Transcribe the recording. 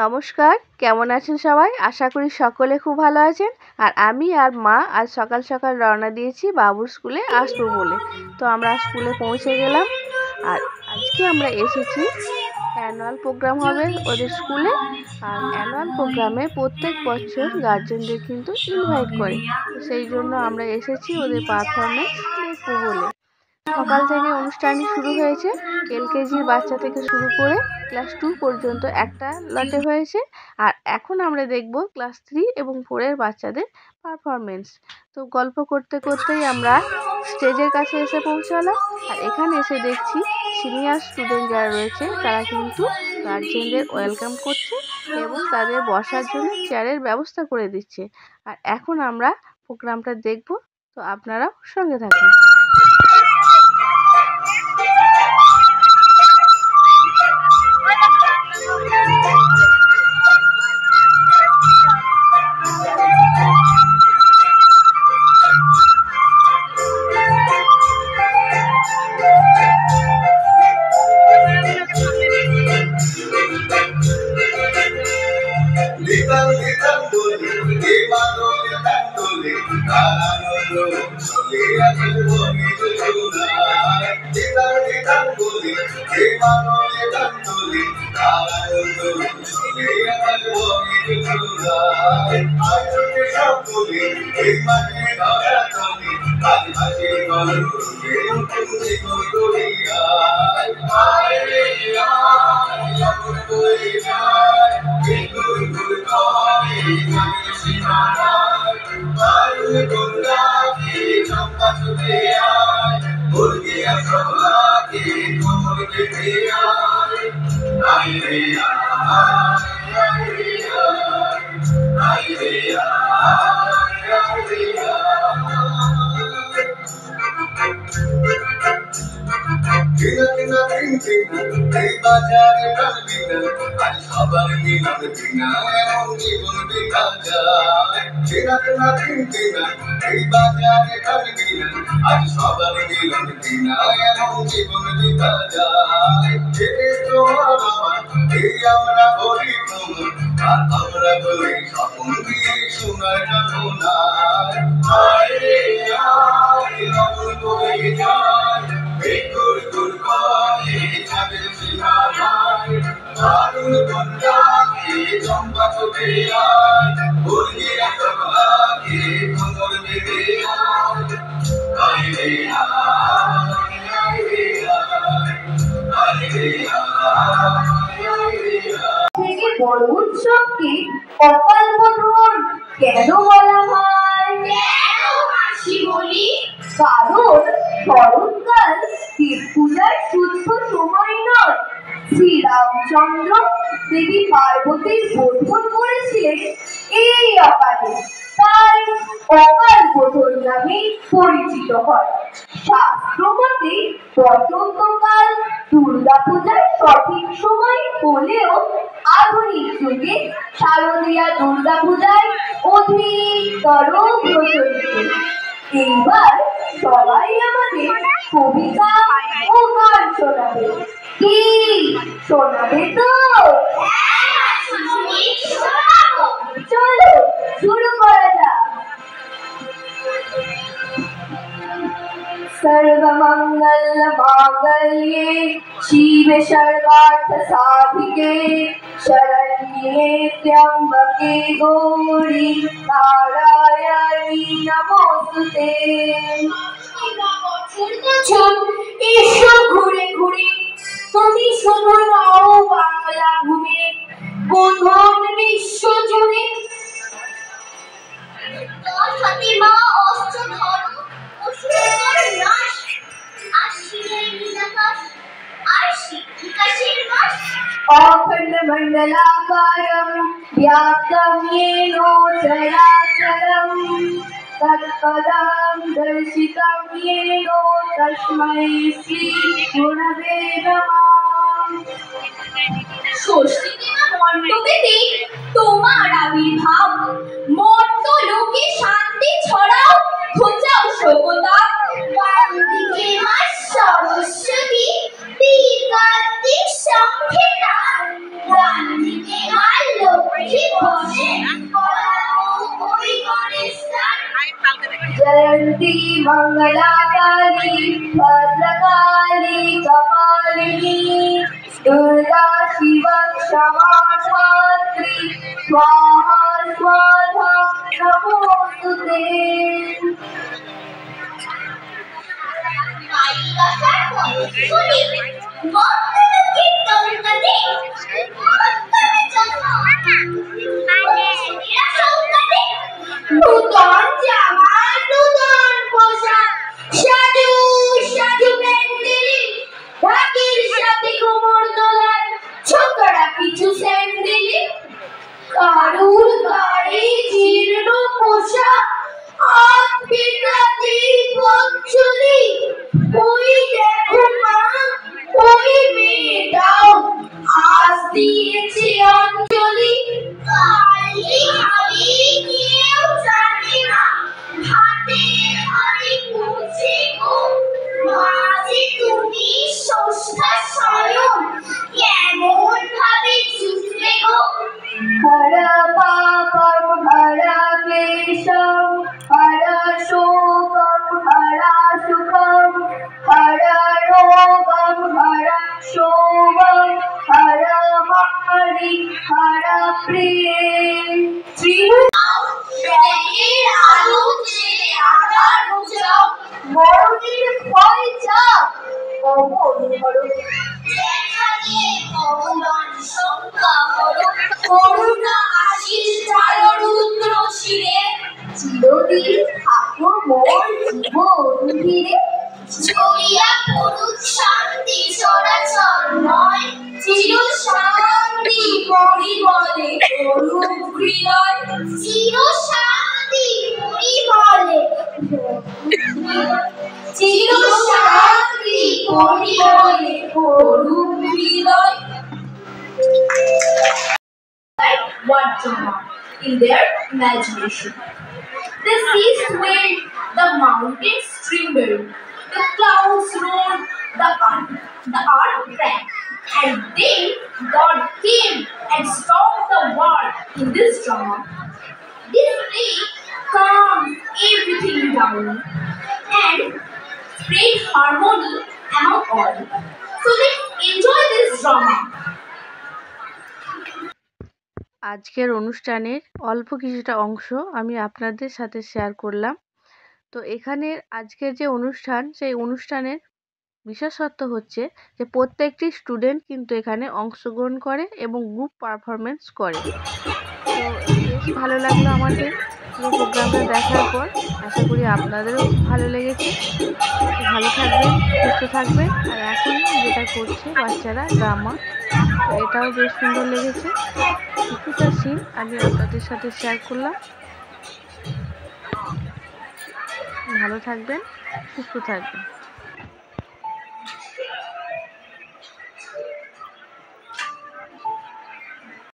নমস্কার, কেমন আছেন সবাই? আশা করি সকলে খুব ভালো আছেন। আর আমি আর মা আজ সকাল সকাল রওনা দিয়েছি বাবুর স্কুলে আসবো বলে। তো আমরা স্কুলে পৌঁছে গেলাম। আর আজকে আমরা এসেছি, অ্যানুয়াল প্রোগ্রাম হবে ওদের স্কুলে। আর অ্যানুয়াল প্রোগ্রামে প্রত্যেক বছর গার্জেনদের কিন্তু ইনভাইট করে। তো সেই জন্য আমরা এসেছি ওদের পারফরমেন্স দেখবো বলে। সকাল থেকে অনুষ্ঠানটি শুরু হয়েছে। এলকেজির বাচ্চা থেকে শুরু করে ক্লাস 2 পর্যন্ত একটা লটে হয়েছে। আর এখন আমরা দেখব ক্লাস 3 এবং 4 এর বাচ্চাদের পারফরমেন্স। তো গল্প করতে করতেই আমরা স্টেজের কাছে এসে পৌঁছালাম। আর এখানে এসে দেখছি সিনিয়র স্টুডেন্ট যারা রয়েছে তারা কিন্তু গার্জেনদের ওয়েলকাম করছে এবং তাদের বসার জন্য চেয়ারের ব্যবস্থা করে দিচ্ছে। আর এখন আমরা প্রোগ্রামটা দেখব, তো আপনারাও সঙ্গে থাকুন। বড় উৎসবকে কপাল বোধন কেন বলা হয়? কারণ শরৎকাল দেব পূজার শুদ্ধ সময় নয়। শ্রীরামচন্দ্র দেবী পার্বতীর বোধন করেছিলেন এই অকালে, তাই অকাল বোধন নামে পরিচিত হয়। শাস্ত্রমতে বসন্তকাল দুর্গা পূজার সঠিক সময় হলেও আধুনিক যুগে শারদীয়া দুর্গা পূজায় অধিকতর প্রচলিত। এইবার সবাই আমাদের কবিতা ও গান শোনাবে। কি শোনাবে তো? চলো শুরু করা যাক। सर्वमंगल मांगल्ये शिवे सर्वार्थ साधिके शरण्ये त्र्यंबके गौरी नारायणी नमोस्तुते। এসো ঘুরে ঘুরে, তুমি শুধু নাও বাংলা ভূমি, বোধন বিশ্ব জুড়ে। মা অস্ত্র ধরো, অসুরের নাশ, আর শিলের নীলাকাশ, আর শিক্ষিকাশীর বাস। অখণ্ড মণ্ডলাকারম ব্যাপ্তম येन चराचरम तत्पदं दर्शितं येन तस्मै श्री गुरवे नमः। ষষ্ঠী মণ্ডপেতে তোমার আবির্ভাব, মর্ত লোকে শান্তি ছড়াও, ঘোচাও শোকতাপ। বামদিকে মা সরস্বতী, বীর কার্তিক শঙ্খে তাল, ডান দিকে মা जयंती मंगलाकाली भद्रकाली कपालिनी दुर्गा शिवा क्षमा धात्री स्वाहा स्वाहा नमोस्तुते। নূতন জামা নূতন পোশাক সাধু সাধু প্যান্ডেলি ঢাকির সাথে কোমর দোলায় ছোকরা কিছু স্যান্ডেলি কারুর গায়ে জীর্ণ পোশাক হাত পিটাতে পঞ্চলি ওই দেখো মা ওই মেয়েটাও আজ দিয়েছে অঞ্জলি। কালি হালি কেউ জানে না হাতে হালি মুছে গো মাঝে তুমি ষষ্ঠা স্বয়ং কেমন ভাবে চুষবে গো। হরা পাপম হরা ক্লেশম হরা শোকম হরা সুখম হরা রোগম হরা শোভম হরা মারি হরা প্রেম। ত্রিভুজের আলো ছেড়ে আধার মুছাও মরণের ভয় যাও কবর ধরো যেখানে ভগবান শঙ্কা হরো করুণা আশিস ঢালো রুদ্র শিরে চিরদিন থাকো মোর জীবন ধীরে ছড়িয়া পড়ুক শান্তি চরাচরময় চির শান্তি পরিমলে করুক হৃদয় চির শান্তি পরিমলে চির শান্তি পরিমলে করুক হৃদয়। One drama in their imagination. The sea swayed, the mountains trembled, the clouds roared, the earth cracked, and then God came and stopped the world in this drama. This rain calmed everything down and spread harmony among all. So let's enjoy this drama. আজকের অনুষ্ঠানের অল্প কিছুটা অংশ আমি আপনাদের সাথে share করলাম। তো এখানের আজকের যে অনুষ্ঠান সেই অনুষ্ঠানের বিশেষত্ব হচ্ছে যে প্রত্যেকটি স্টুডেন্ট কিন্তু এখানে অংশগ্রহণ করে এবং গ্রুপ পারফরমেন্স করে। তো বেশ ভালো লাগলো আমাদের পুরো প্রোগ্রামটা দেখার পর। আশা করি আপনাদেরও ভালো লেগেছে। ভালো থাকবেন, সুস্থ থাকবেন। আর এখন যেটা করছে বাচ্চারা ড্রামা, তো এটাও বেশ সুন্দর লেগেছে। কিছুটা সিন আমি আপনাদের সাথে শেয়ার করলাম। ভালো থাকবেন, সুস্থ থাকবেন।